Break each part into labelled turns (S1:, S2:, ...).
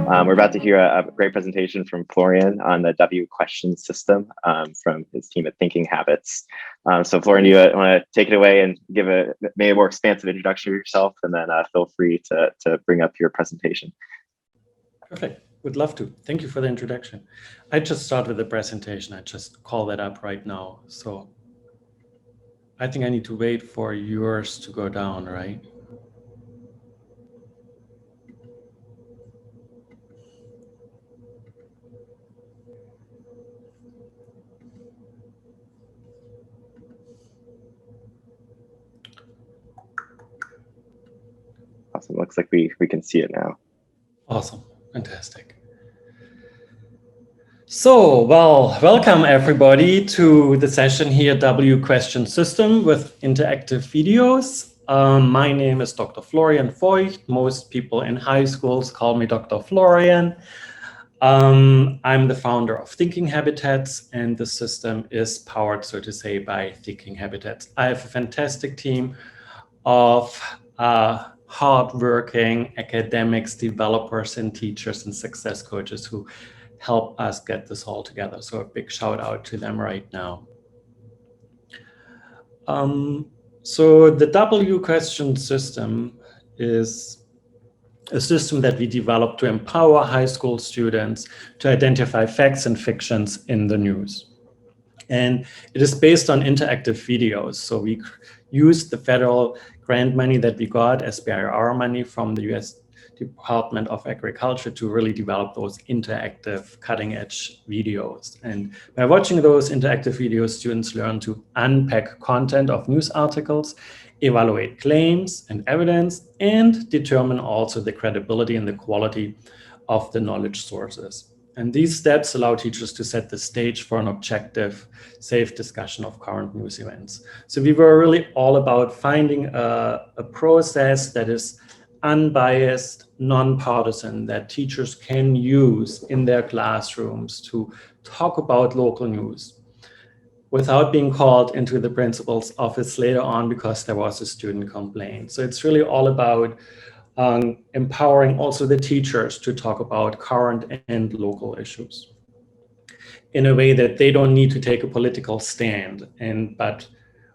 S1: We're about to hear a great presentation from Florian on the W question system from his team at Thinking Habits. So Florian, you want to take it away and give maybe a more expansive introduction of yourself, and then feel free to bring up your presentation.
S2: Perfect. Would love to. Thank you for the introduction. I just start with the presentation. I just call that up right now. So I think I need to wait for yours to go down, right?
S1: Awesome. Looks like we can see it now.
S2: Awesome. Fantastic. So, well, welcome everybody to the session here, W question system with interactive videos. My name is Dr. Florian Feucht. Most people in high schools call me Dr. Florian. I'm the founder of Thinking Habitats, and the system is powered, so to say, by Thinking Habitats. I have a fantastic team of hardworking academics, developers, and teachers and success coaches who help us get this all together. So a big shout out to them right now. So the W question system is a system that we developed to empower high school students to identify facts and fictions in the news. And it is based on interactive videos. So we used the federal grant money that we got, SBIR money from the US Department of Agriculture, to really develop those interactive cutting edge videos. And by watching those interactive videos, students learn to unpack content of news articles, evaluate claims and evidence, and determine also the credibility and the quality of the knowledge sources. And these steps allow teachers to set the stage for an objective, safe discussion of current news events. So we were really all about finding a process that is unbiased, nonpartisan, that teachers can use in their classrooms to talk about local news without being called into the principal's office later on because there was a student complaint. So it's really all about empowering also the teachers to talk about current and local issues in a way that they don't need to take a political stand, but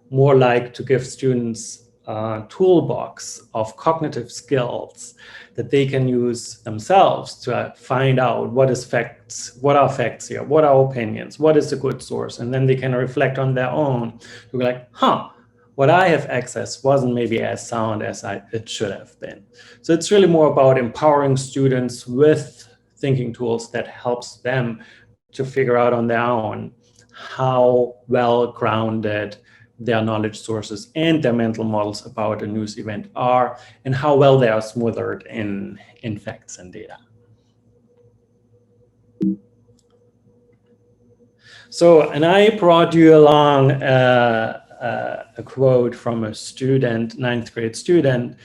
S2: more like to give students a toolbox of cognitive skills that they can use themselves to find out what are facts here, what are opinions, what is a good source, and then they can reflect on their own to be like, what I have access wasn't maybe as sound as it should have been. So it's really more about empowering students with thinking tools that helps them to figure out on their own how well grounded their knowledge sources and their mental models about a news event are, and how well they are smothered in facts and data. So, and I brought you along a quote from a student, 9th grade student,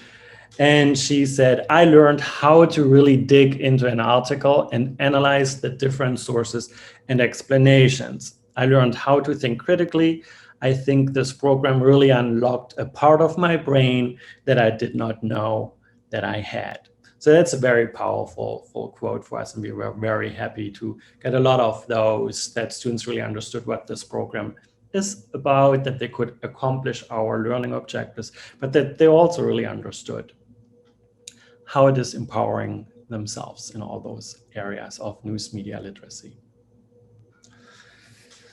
S2: and she said, I learned how to really dig into an article and analyze the different sources and explanations. I learned how to think critically. I think this program really unlocked a part of my brain that I did not know that I had. So that's a very powerful quote for us, and we were very happy to get a lot of those, that students really understood what this program is about, that they could accomplish our learning objectives, but that they also really understood how it is empowering themselves in all those areas of news media literacy.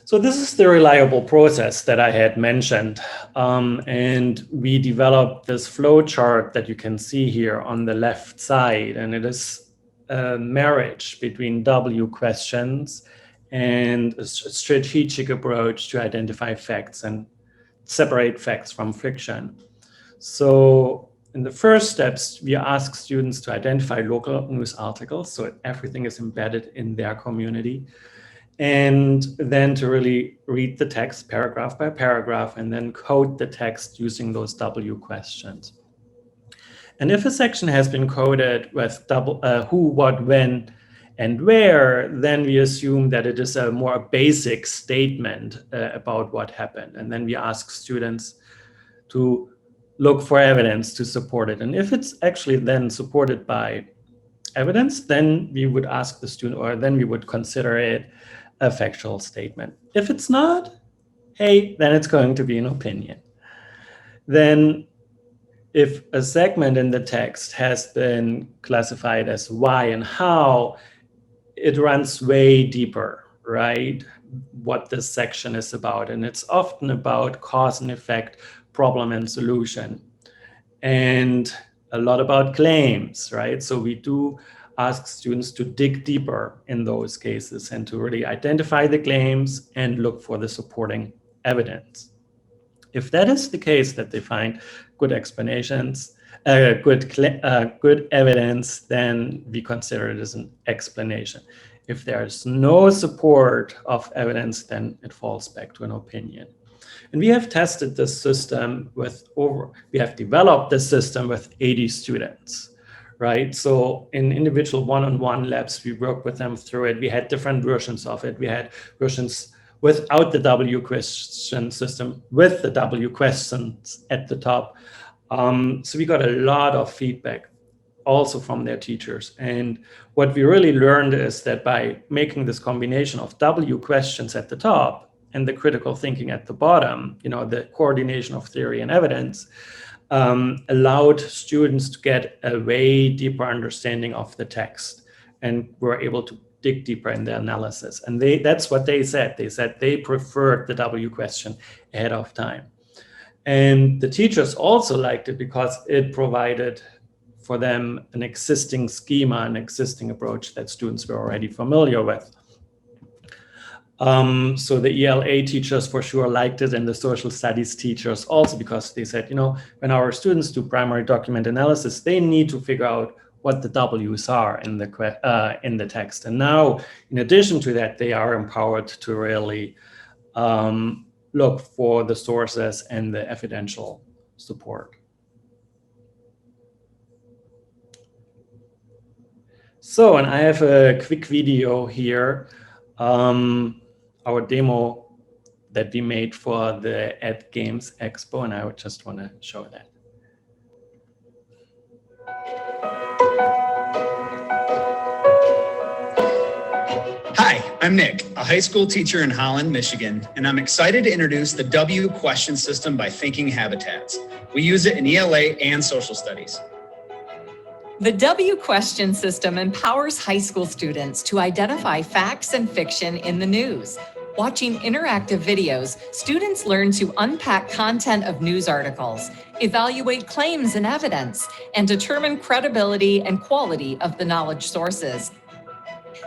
S2: So this is the reliable process that I had mentioned, and we developed this flow chart that you can see here on the left side, and it is a marriage between W questions and a strategic approach to identify facts and separate facts from fiction. So in the first steps, we ask students to identify local news articles, so everything is embedded in their community, and then to really read the text paragraph by paragraph and then code the text using those W questions. And if a section has been coded with who, what, when, and where, then we assume that it is a more basic statement about what happened. And then we ask students to look for evidence to support it. And if it's actually then supported by evidence, then we would ask the student, or then we would consider it a factual statement. If it's not, hey, then it's going to be an opinion. Then if a segment in the text has been classified as why and how, it runs way deeper, right? What this section is about. And it's often about cause and effect, problem and solution, and a lot about claims, right? So we do ask students to dig deeper in those cases and to really identify the claims and look for the supporting evidence. If that is the case, that they find good explanations, good evidence, then we consider it as an explanation. If there's no support of evidence, then it falls back to an opinion. And we have tested this system we have developed this system with 80 students, right? So in individual one-on-one labs, we worked with them through it. We had different versions of it. We had versions without the W question system, with the W questions at the top. So we got a lot of feedback also from their teachers. And what we really learned is that by making this combination of W questions at the top and the critical thinking at the bottom, the coordination of theory and evidence, allowed students to get a way deeper understanding of the text and were able to dig deeper in the analysis. And that's what they said. They said they preferred the W question ahead of time. And the teachers also liked it because it provided for them an existing schema, an existing approach that students were already familiar with. So the ELA teachers for sure liked it, and the social studies teachers also, because they said, when our students do primary document analysis, they need to figure out what the W's are in the text. And now, in addition to that, they are empowered to really look for the sources and the evidential support. So, and I have a quick video here, our demo that we made for the Ed Games Expo, and I would just want to show that.
S3: Hi, I'm Nick, a high school teacher in Holland, Michigan, and I'm excited to introduce the W question system by Thinking Habitats. We use it in ELA and social studies.
S4: The W question system empowers high school students to identify facts and fiction in the news. Watching interactive videos, students learn to unpack content of news articles, evaluate claims and evidence, and determine credibility and quality of the knowledge sources.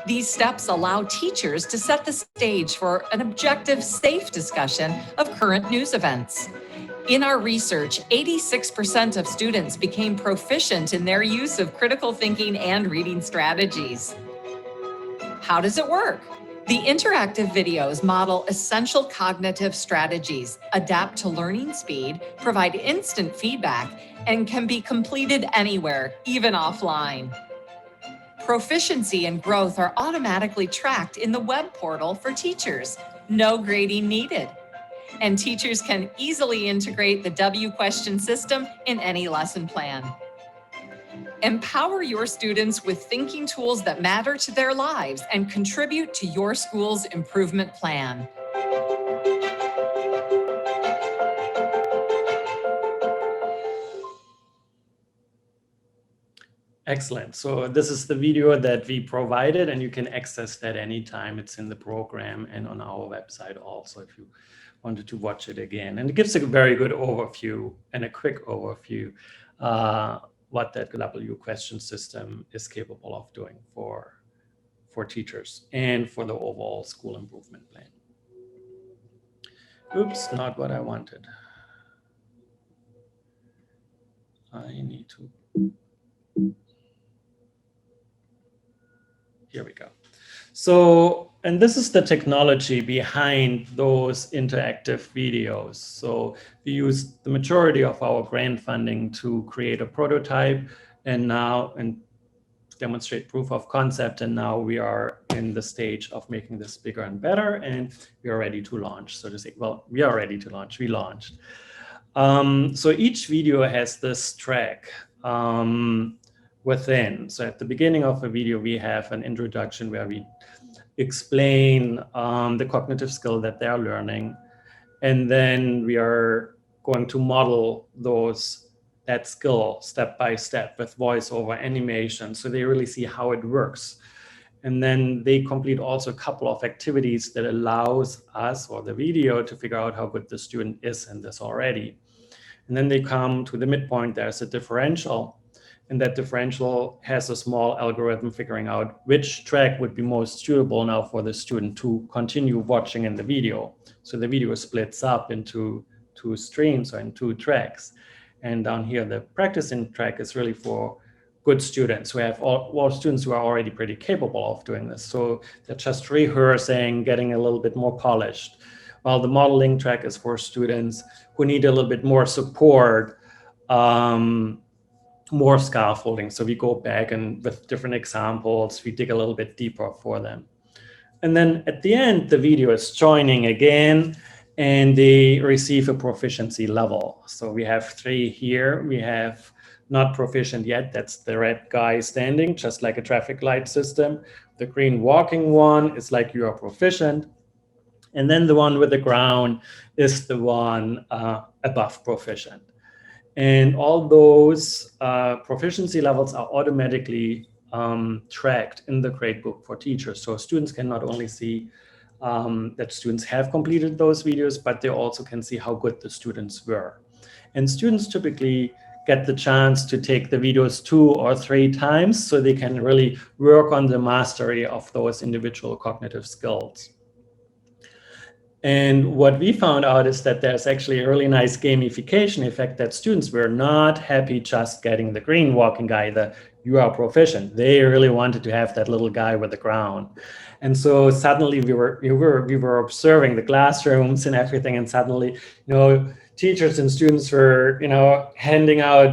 S4: These steps allow teachers to set the stage for an objective, safe discussion of current news events. In our research, 86% of students became proficient in their use of critical thinking and reading strategies. How does it work? The interactive videos model essential cognitive strategies, adapt to learning speed, provide instant feedback, and can be completed anywhere, even offline. Proficiency and growth are automatically tracked in the web portal for teachers. No grading needed. And teachers can easily integrate the W question system in any lesson plan. Empower your students with thinking tools that matter to their lives and contribute to your school's improvement plan.
S2: Excellent. So this is the video that we provided, and you can access that anytime. It's in the program and on our website also if you wanted to watch it again. And it gives a very good overview and a quick overview what that W question system is capable of doing for teachers and for the overall school improvement plan. Oops, not what I wanted. I need to. Here we go. So, and this is the technology behind those interactive videos. So we use the majority of our grant funding to create a prototype and demonstrate proof of concept. And now we are in the stage of making this bigger and better, and we are ready to launch, so to say. Well, we are ready to launch, we launched. So each video has this track within. So at the beginning of a video, we have an introduction where we explain the cognitive skill that they're learning. And then we are going to model that skill step by step with voiceover animation, so they really see how it works. And then they complete also a couple of activities that allows us or the video to figure out how good the student is in this already. And then they come to the midpoint, there's a differential, and that differential has a small algorithm figuring out which track would be most suitable now for the student to continue watching in the video. So the video splits up into 2 streams or in 2 tracks. And down here, the practicing track is really for good students who have all students who are already pretty capable of doing this. So they're just rehearsing, getting a little bit more polished. While the modeling track is for students who need a little bit more support, more scaffolding. So we go back and with different examples, we dig a little bit deeper for them. And then at the end, the video is joining again, and they receive a proficiency level. So we have 3 here. We have not proficient yet. That's the red guy standing, just like a traffic light system. The green walking one is like you are proficient. And then the one with the ground is the one above proficient. And all those proficiency levels are automatically tracked in the gradebook for teachers. So students can not only see that students have completed those videos, but they also can see how good the students were. And students typically get the chance to take the videos 2 or 3 times so they can really work on the mastery of those individual cognitive skills. And what we found out is that there's actually a really nice gamification effect, that students were not happy just getting the green walking guy, the you are proficient. They really wanted to have that little guy with the crown. And so suddenly we were observing the classrooms and everything, and suddenly, teachers and students were, handing out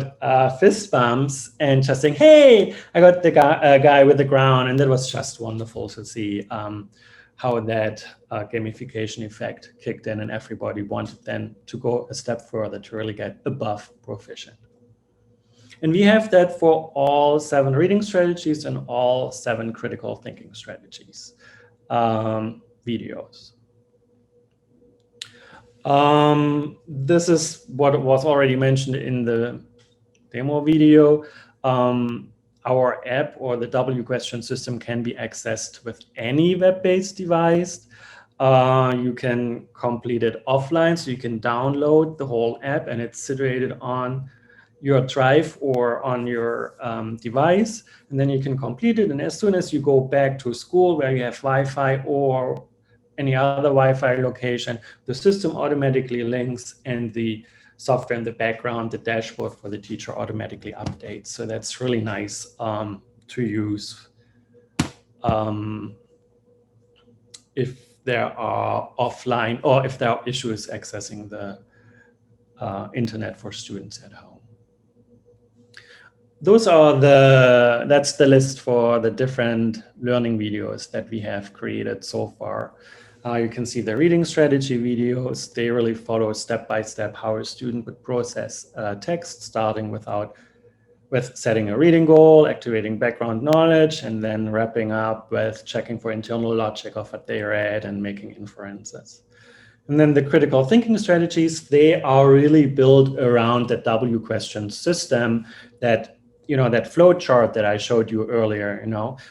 S2: fist bumps and just saying, "Hey, I got the guy with the crown," and that was just wonderful to see how that gamification effect kicked in, and everybody wanted then to go a step further to really get above proficient. And we have that for all 7 reading strategies and all 7 critical thinking strategies videos. This is what was already mentioned in the demo video. Our app or the W question system can be accessed with any web-based device. You can complete it offline, so you can download the whole app, and it's situated on your drive or on your device, and then you can complete it. And as soon as you go back to school where you have Wi-Fi or any other Wi-Fi location, the system automatically links, and the software in the background, the dashboard for the teacher, automatically updates. So that's really nice to use if there are offline or if there are issues accessing the internet for students at home. That's the list for the different learning videos that we have created so far. You can see the reading strategy videos. They really follow step-by-step how a student would process text, starting with setting a reading goal, activating background knowledge, and then wrapping up with checking for internal logic of what they read and making inferences. And then the critical thinking strategies, they are really built around the W question system, that that flow chart that I showed you earlier.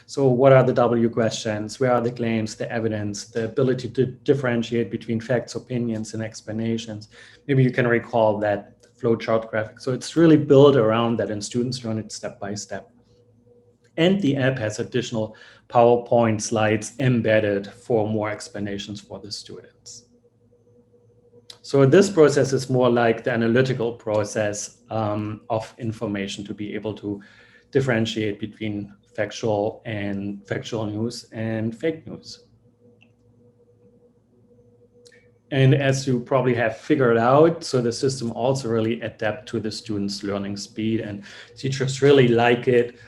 S2: So what are the W questions? Where are the claims, the evidence, the ability to differentiate between facts, opinions, and explanations? Maybe you can recall that flow chart graphic. So it's really built around that, and students learn it step by step. And the app has additional PowerPoint slides embedded for more explanations for the students. So this process is more like the analytical process of information, to be able to differentiate between factual news and fake news. And as you probably have figured out, so the system also really adapts to the students' learning speed, and teachers really like it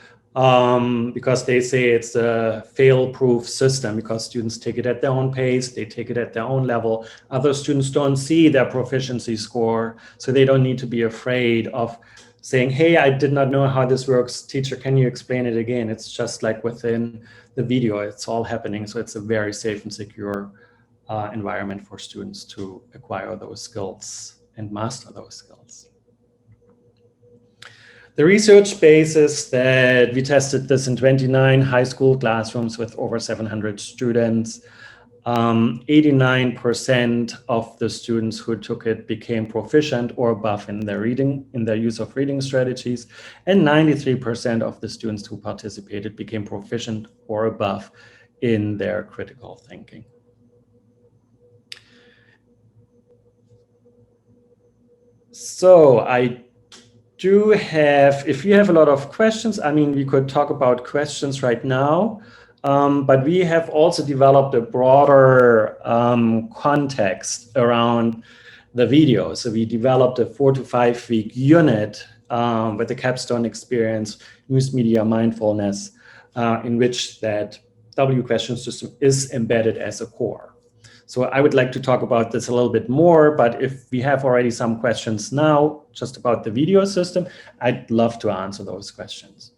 S2: because they say it's a fail-proof system, because students take it at their own pace, they take it at their own level. Other students don't see their proficiency score, so they don't need to be afraid of saying, hey, I did not know how this works. Teacher, can you explain it again? It's just like within the video, it's all happening. So it's a very safe and secure environment for students to acquire those skills and master those skills. The research base is that we tested this in 29 high school classrooms with over 700 students. 89% of the students who took it became proficient or above in their use of reading strategies, and 93% of the students who participated became proficient or above in their critical thinking. So I do have, if you have a lot of questions, I mean, we could talk about questions right now, but we have also developed a broader context around the video. So we developed a 4 to 5 week unit with the capstone experience, news media mindfulness, in which that W question system is embedded as a core. So I would like to talk about this a little bit more, but if we have already some questions now just about the video system, I'd love to answer those questions.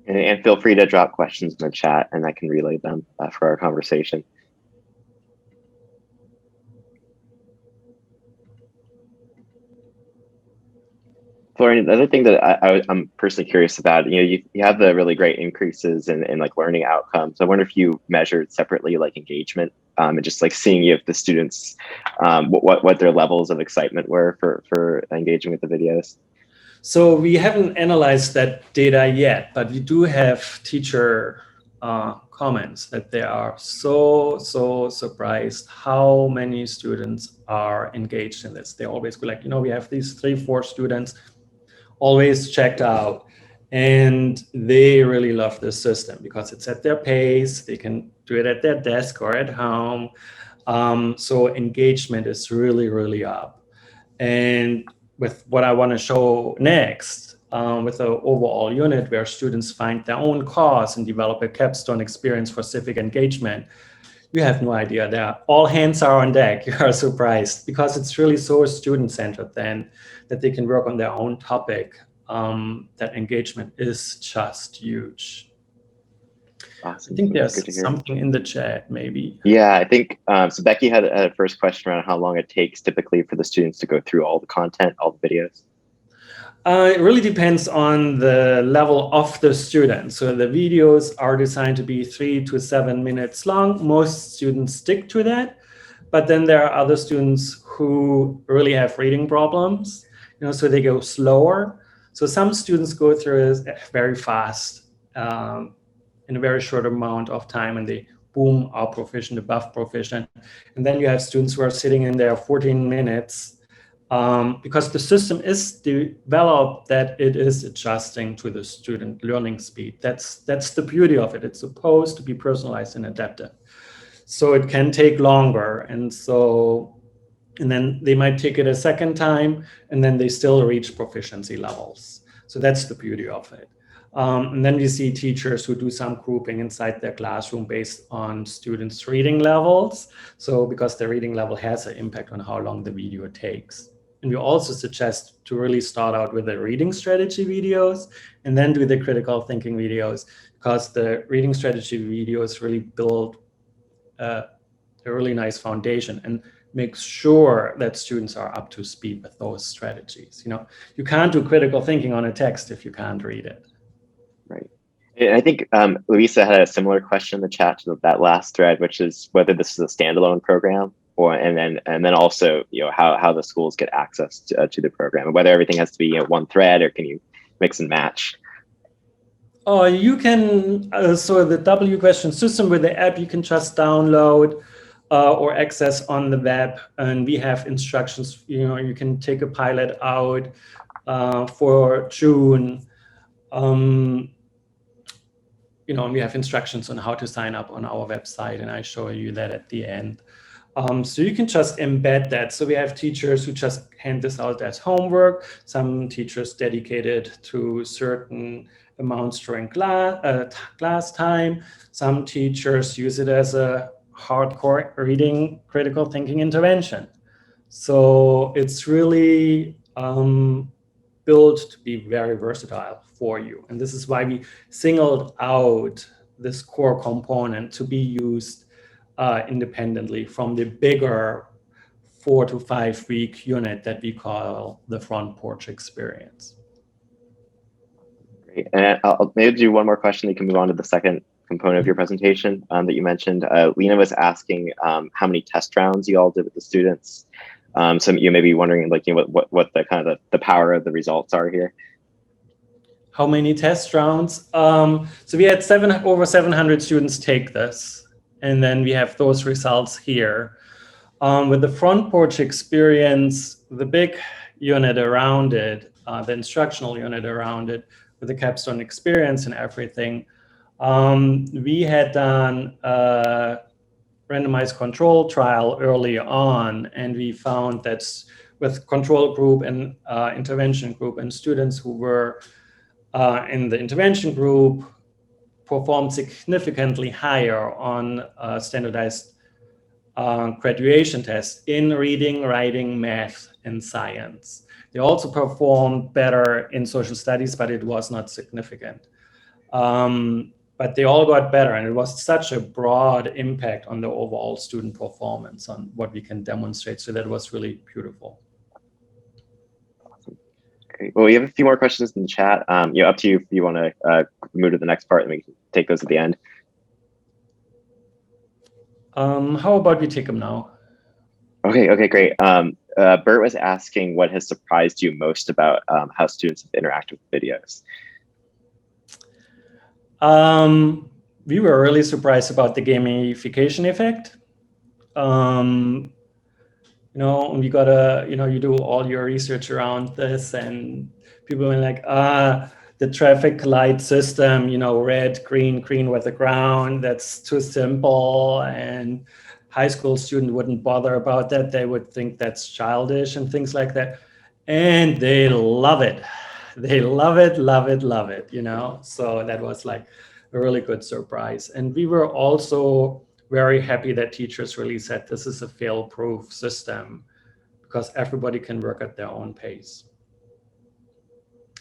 S1: And feel free to drop questions in the chat and I can relay them for our conversation. Florian, the other thing that I'm personally curious about, you have the really great increases in like learning outcomes. I wonder if you measured separately like engagement and just like seeing if the students, what their levels of excitement were for engaging with the videos.
S2: So we haven't analyzed that data yet, but we do have teacher comments that they are so surprised how many students are engaged in this. They always go like, we have these 3-4 students always checked out, and they really love this system because it's at their pace. They can do it at their desk or at home. So engagement is really up. And with what I want to show next, with the overall unit where students find their own cause and develop a capstone experience for civic engagement, you have no idea. All hands are on deck. You are surprised because it's really so student-centered then that they can work on their own topic. That engagement is just huge.
S1: Awesome.
S2: I think there's something in the chat, maybe.
S1: Yeah, I think, so Becky had a first question around how long it takes typically for the students to go through all the content, all the videos.
S2: It really depends on the level of the student. So the videos are designed to be 3 to 7 minutes long. Most students stick to that, but then there are other students who really have reading problems, so they go slower. So some students go through it very fast in a very short amount of time, and they boom, are proficient, above proficient. And then you have students who are sitting in there 14 minutes because the system is developed that it is adjusting to the student learning speed. That's the beauty of it. It's supposed to be personalized and adaptive. So it can take longer. And then they might take it a second time, and then they still reach proficiency levels. So that's the beauty of it. And then we see teachers who do some grouping inside their classroom based on students' reading levels. So because their reading level has an impact on how long the video takes. And we also suggest to really start out with the reading strategy videos and then do the critical thinking videos, because the reading strategy videos really build a really nice foundation and make sure that students are up to speed with those strategies. You can't do critical thinking on a text if you can't read it.
S1: Right. And I think Louisa had a similar question in the chat to that last thread, which is whether this is a standalone program and then also how the schools get access to the program, and whether everything has to be one thread or can you mix and match.
S2: Oh, you can. So the W question system with the app you can just download or access on the web, and we have instructions. You can take a pilot out for June. And we have instructions on how to sign up on our website, and I show you that at the end. So you can just embed that. So we have teachers who just hand this out as homework. Some teachers dedicated to certain amounts during class time. Some teachers use it as a hardcore reading critical thinking intervention. So it's really built to be very versatile for you. And this is why we singled out this core component to be used independently from the bigger 4 to 5 week unit that we call the front porch experience.
S1: Great. And I'll maybe do one more question. You can move on to the second component of your presentation that you mentioned. Lena was asking how many test rounds you all did with the students. So you may be wondering, like, you know, what the kind of the power of the results are here.
S2: How many test rounds? So we had over 700 students take this, and then we have those results here. With the front porch experience, the big unit around it, the instructional unit around it, with the capstone experience and everything, we had done a randomized control trial early on, and we found that with control group and intervention group, and students who were in the intervention group performed significantly higher on standardized graduation tests in reading, writing, math, and science. They also performed better in social studies, but it was not significant. But they all got better, and it was such a broad impact on the overall student performance on what we can demonstrate. So that was really beautiful.
S1: Awesome. Great. Well, we have a few more questions in the chat. You know, up to you if you want to move to the next part, and we can take those at the end.
S2: How about we take them now?
S1: Okay, great. Bert was asking what has surprised you most about how students have interacted with videos.
S2: We were really surprised about the gamification effect. You know, we gotta, you know, you do all your research around this, and people were like, the traffic light system, you know, red, green, green with the ground, that's too simple. And high school student wouldn't bother about that. They would think that's childish and things like that. And they love it. They love it, love it, love it, you know? So that was like a really good surprise. And we were also very happy that teachers really said this is a fail-proof system because everybody can work at their own pace.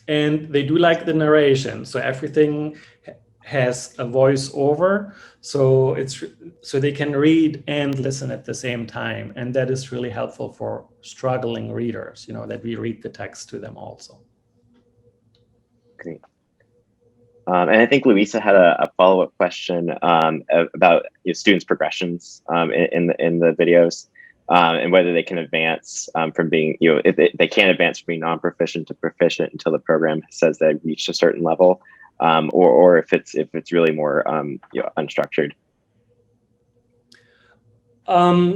S2: And they do like the narration. So everything has a voiceover. So they can read and listen at the same time. And that is really helpful for struggling readers, you know, that we read the text to them also.
S1: Great. And I think Louisa had a follow-up question about students' progressions in the videos, and whether they can advance from being, you know, if they can't advance from being non-proficient to proficient until the program says they reached a certain level, or if it's really more you know, unstructured.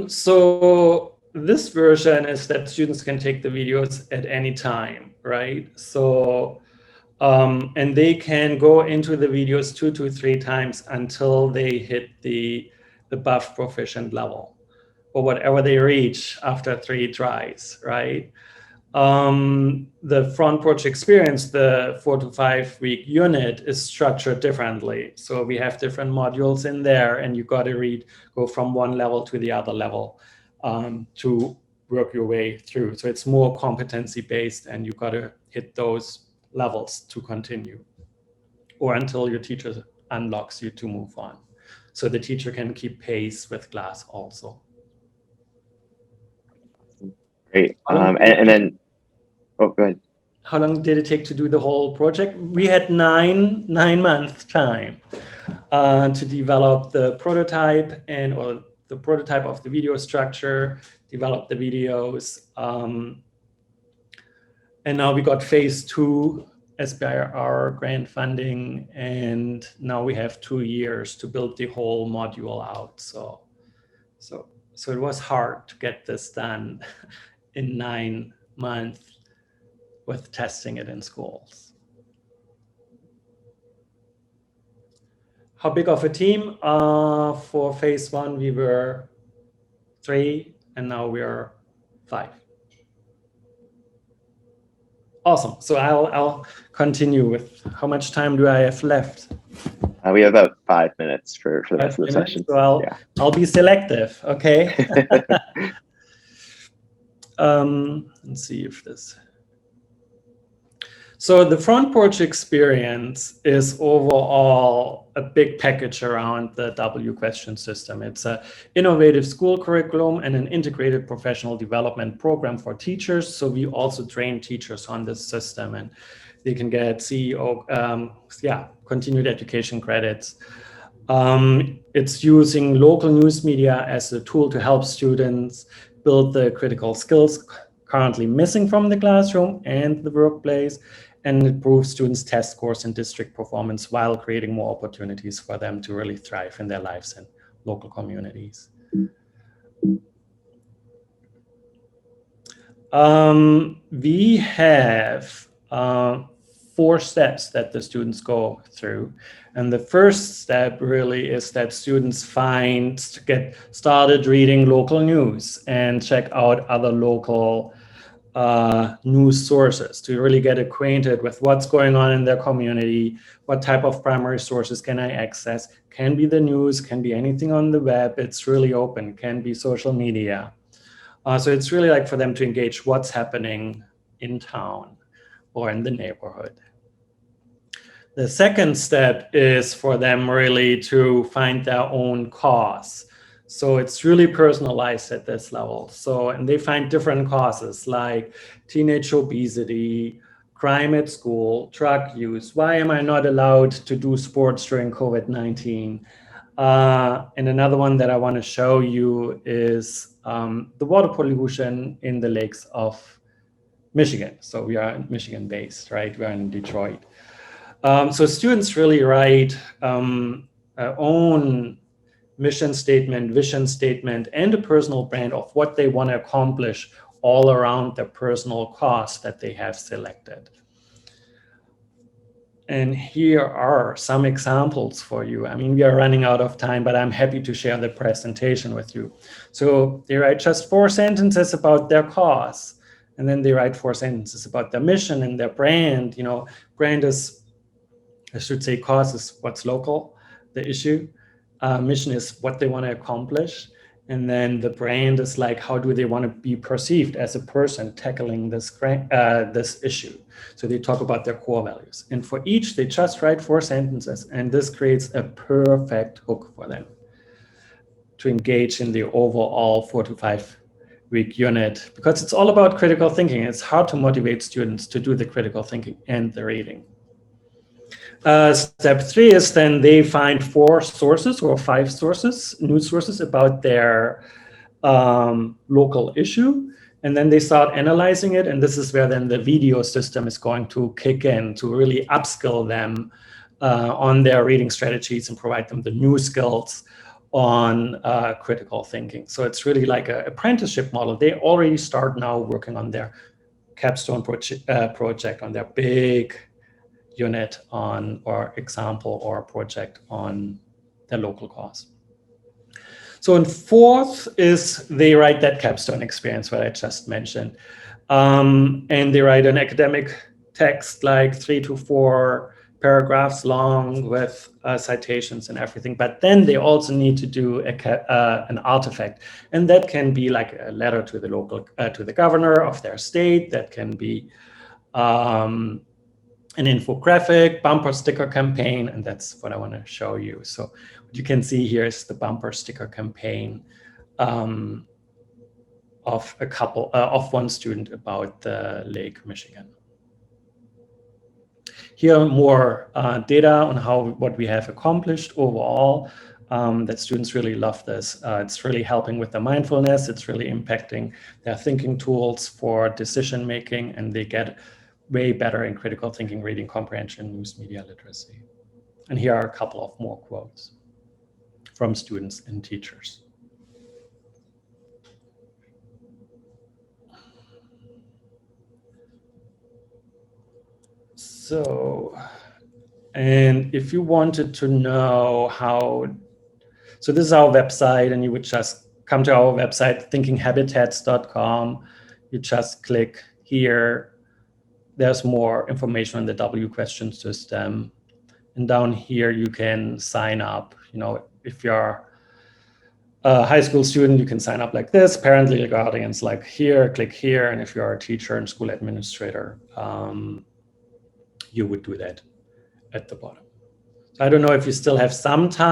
S2: So this version is that students can take the videos at any time, right? So and they can go into the videos 2 to 3 times until they hit the above proficient level, or whatever they reach after 3 tries, right? The front porch experience, the 4 to 5 week unit, is structured differently. So we have different modules in there, and you got to go from one level to the other level to work your way through. So it's more competency based, and you got to hit those levels to continue, or until your teacher unlocks you to move on. So the teacher can keep pace with class also.
S1: Great. And then, oh, go ahead.
S2: How long did it take to do the whole project? We had nine month time to develop the prototype or the prototype of the video structure, develop the videos. And now we got phase 2 SBIR grant funding, and now we have 2 years to build the whole module out. So it was hard to get this done in 9 months with testing it in schools. How big of a team? For phase 1, we were 3, and now we are 5. Awesome. So I'll continue with how much time do I have left?
S1: We have about 5 minutes for the rest of the session.
S2: So I'll be selective. Okay. Let's see if this. So the front porch experience is overall a big package around the W question system. It's an innovative school curriculum and an integrated professional development program for teachers. So we also train teachers on this system, and they can get continued education credits. It's using local news media as a tool to help students build the critical skills currently missing from the classroom and the workplace, and it improves students' test scores and district performance while creating more opportunities for them to really thrive in their lives and local communities. We have 4 steps that the students go through. And the first step really is that students get started reading local news and check out other local news sources to really get acquainted with what's going on in their community, what type of primary sources can I access, can be the news, can be anything on the web, it's really open, can be social media. So it's really like for them to engage what's happening in town or in the neighborhood. The second step is for them really to find their own cause. So it's really personalized at this level. So, and they find different causes like teenage obesity, crime at school, drug use. Why am I not allowed to do sports during COVID-19? And another one that I want to show you is the water pollution in the lakes of Michigan. So we are Michigan based, right? We are in Detroit. So students really write own mission statement, vision statement, and a personal brand of what they want to accomplish all around their personal cause that they have selected. And here are some examples for you. I mean, we are running out of time, but I'm happy to share the presentation with you. So they write just 4 sentences about their cause, and then they write 4 sentences about their mission and their brand. You know, brand is, I should say, cause is what's local, the issue. Mission is what they want to accomplish. And then the brand is like, how do they want to be perceived as a person tackling this issue? So they talk about their core values. And for each, they just write 4 sentences. And this creates a perfect hook for them to engage in the overall 4 to 5 week unit, because it's all about critical thinking. It's hard to motivate students to do the critical thinking and the reading. Step 3 is then they find 4 sources or 5 sources, news sources about their local issue. And then they start analyzing it. And this is where then the video system is going to kick in to really upskill them on their reading strategies and provide them the new skills on critical thinking. So it's really like an apprenticeship model. They already start now working on their capstone project, on their big unit on or example or project on their local cause. So in 4th is they write that capstone experience, what I just mentioned. And they write an academic text like 3 to 4 paragraphs long with citations and everything. But then they also need to do an artifact. And that can be like a letter to the local, to the governor of their state. That can be an infographic, bumper sticker campaign, and that's what I want to show you. So what you can see here is the bumper sticker campaign of one student about the Lake Michigan. Here are more data on what we have accomplished overall. That students really love this. It's really helping with the mindfulness. It's really impacting their thinking tools for decision making, and they get way better in critical thinking, reading comprehension, news media literacy. And here are a couple of more quotes from students and teachers. So, and if you wanted to know so this is our website, and you would just come to our website, thinkinghabitats.com. You just click here. There's more information on the W question system. And down here, you can sign up. You know, if you're a high school student, you can sign up like this. Parent, legal guardians, like here, click here. And if you're a teacher and school administrator, you would do that at the bottom. So I don't know if you still have some time.